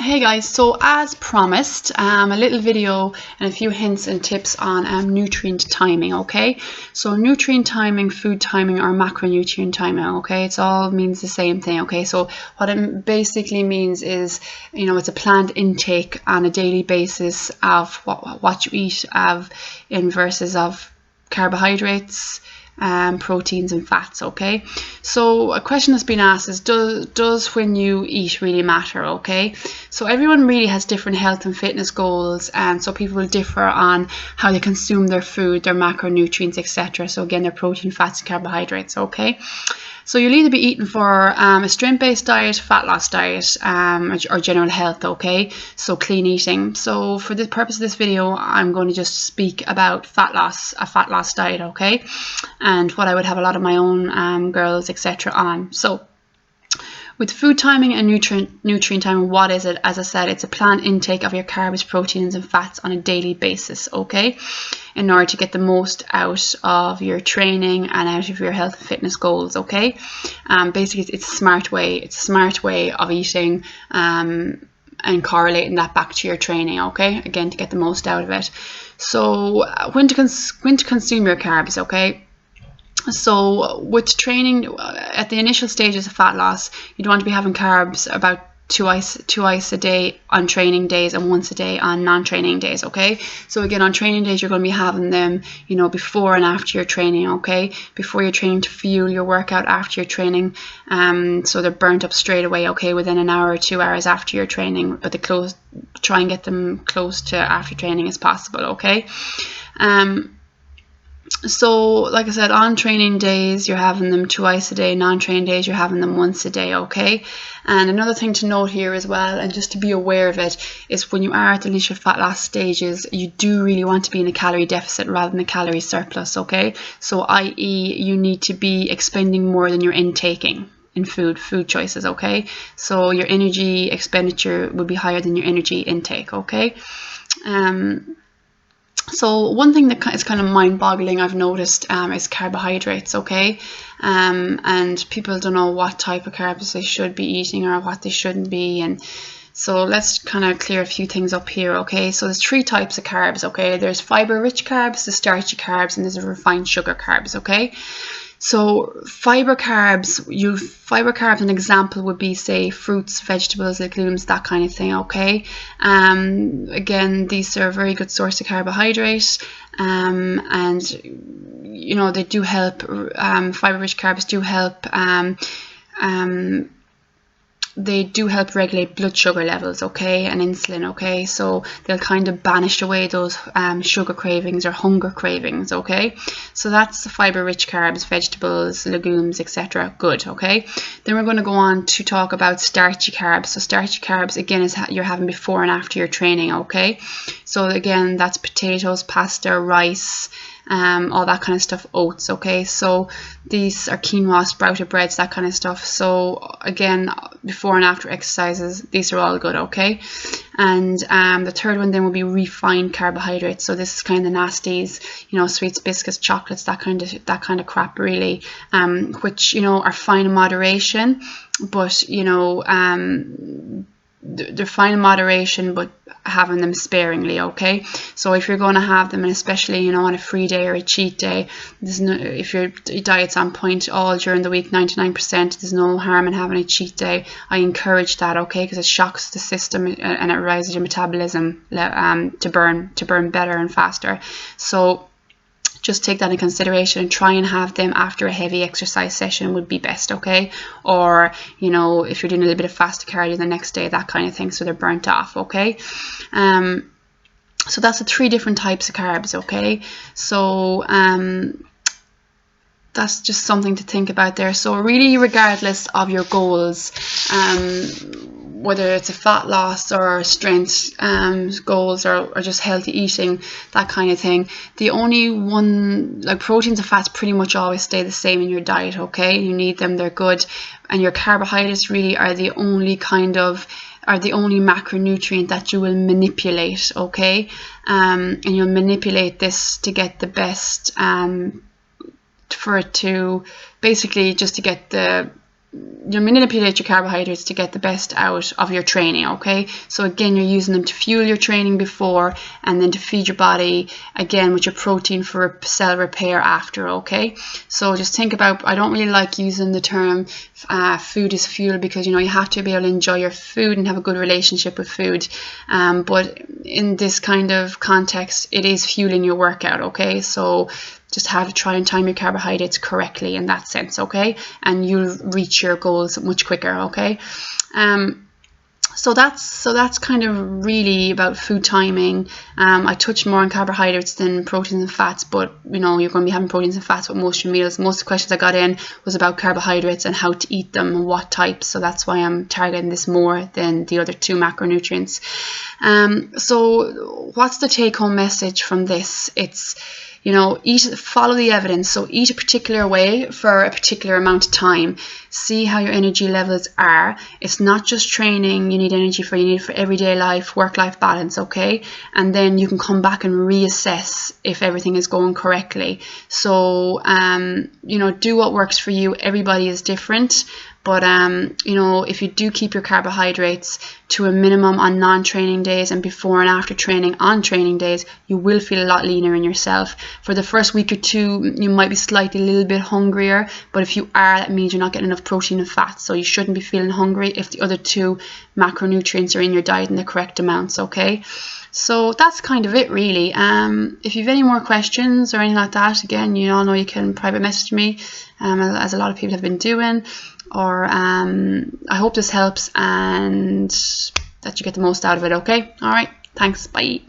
Hey guys, so as promised, a little video and a few hints and tips on nutrient timing, okay? So nutrient timing, food timing, or macronutrient timing, okay? It all means the same thing, okay? So what it basically means is, it's a planned intake on a daily basis of what you eat in versus of carbohydrates, proteins and fats, okay? So a question that's been asked is, does when you eat really matter, okay? So everyone really has different health and fitness goals, and so people will differ on how they consume their food, their macronutrients, etc. So again, their protein, fats and carbohydrates, okay? So you'll either be eating for a strength-based diet, fat loss diet, or general health, okay? So clean eating. So for the purpose of this video, I'm going to just speak about a fat loss diet, okay? And what I would have a lot of my own girls, etc. on. So with food timing and nutrient timing, what is it? As I said, it's a planned intake of your carbs, proteins and fats on a daily basis, okay? In order to get the most out of your training and out of your health and fitness goals, okay? Basically, it's a smart way. It's a smart way of eating and correlating that back to your training, okay? Again, to get the most out of it. So when to consume your carbs, okay? So with training, at the initial stages of fat loss, you'd want to be having carbs about twice a day on training days and once a day on non-training days, okay? So again, on training days, you're going to be having them, before and after your training, okay? Before your training to fuel your workout, after your training, so they're burnt up straight away, okay, within an hour or 2 hours after your training, but try and get them close to after training as possible, okay? So like I said, on training days you're having them twice a day, non-training days you're having them once a day, okay? And another thing to note here as well, and just to be aware of it, is when you are at the initial fat loss stages, you do really want to be in a calorie deficit rather than a calorie surplus, okay? So i.e. you need to be expending more than you're intaking in food choices, okay? So your energy expenditure would be higher than your energy intake, okay? So one thing that is kind of mind-boggling I've noticed is carbohydrates, okay? And people don't know what type of carbs they should be eating or what they shouldn't be. And so let's kind of clear a few things up here, okay? So there's 3 types of carbs, okay? There's fiber-rich carbs, the starchy carbs, and there's the refined sugar carbs, okay? So fiber carbs, an example would be, say, fruits, vegetables, legumes, that kind of thing, okay? Again, these are a very good source of carbohydrate, and, they do help, fiber-rich carbs do help, they do help regulate blood sugar levels, okay, and insulin, okay? So they'll kind of banish away those sugar cravings or hunger cravings, okay? So that's the fiber-rich carbs, vegetables, legumes, etc. Good, okay? Then we're going to go on to talk about starchy carbs. So starchy carbs, again, is you're having before and after your training, okay? So again, that's potatoes, pasta, rice, all that kind of stuff, oats, okay? So these are quinoa, sprouted breads, that kind of stuff. So again, before and after exercises, these are all good, okay? And the third one then will be refined carbohydrates. So this is kind of the nasties, sweets, biscuits, chocolates, that kind of crap, really, which are fine in moderation, but they're fine in moderation, but having them sparingly, okay? So if you're going to have them, and especially on a free day or a cheat day, if your diet's on point all during the week, 99%, there's no harm in having a cheat day. I encourage that, okay, because it shocks the system and it rises your metabolism to burn better and faster. So just take that in consideration and try and have them after a heavy exercise session would be best, okay? Or, if you're doing a little bit of fast cardio the next day, that kind of thing, so they're burnt off, okay? So that's the 3 different types of carbs, okay? So that's just something to think about there. So really, regardless of your goals, whether it's a fat loss or strength goals or just healthy eating, that kind of thing, the only one, like proteins and fats, pretty much always stay the same in your diet, okay? You need them, they're good. And your carbohydrates really are the only macronutrient that you will manipulate, okay? And you'll manipulate this to get the best, for it to basically just to get the you manipulate your carbohydrates to get the best out of your training, okay? So again, you're using them to fuel your training before and then to feed your body again with your protein for cell repair after, okay? So just think about, I don't really like using the term food is fuel, because you have to be able to enjoy your food and have a good relationship with food, but in this kind of context, it is fueling your workout, okay? So just have to try and time your carbohydrates correctly in that sense, okay? And you'll reach your goals much quicker, okay? So that's kind of really about food timing. I touched more on carbohydrates than proteins and fats, but you're going to be having proteins and fats with most of your meals. Most of the questions I got in was about carbohydrates and how to eat them and what types. So that's why I'm targeting this more than the other two macronutrients. So what's the take-home message from this? It's follow the evidence. So eat a particular way for a particular amount of time. See how your energy levels are. It's not just training you need energy for, you need it for everyday life, work-life balance, okay? And then you can come back and reassess if everything is going correctly. So, do what works for you. Everybody is different. But, if you do keep your carbohydrates to a minimum on non-training days and before and after training on training days, you will feel a lot leaner in yourself. For the first week or two, you might be slightly a little bit hungrier, but if you are, that means you're not getting enough protein and fat. So you shouldn't be feeling hungry if the other two macronutrients are in your diet in the correct amounts, okay? So that's kind of it, really. If you have any more questions or anything like that, again, you all know you can private message me, as a lot of people have been doing. Or I hope this helps and that you get the most out of it, okay? All right, thanks, bye.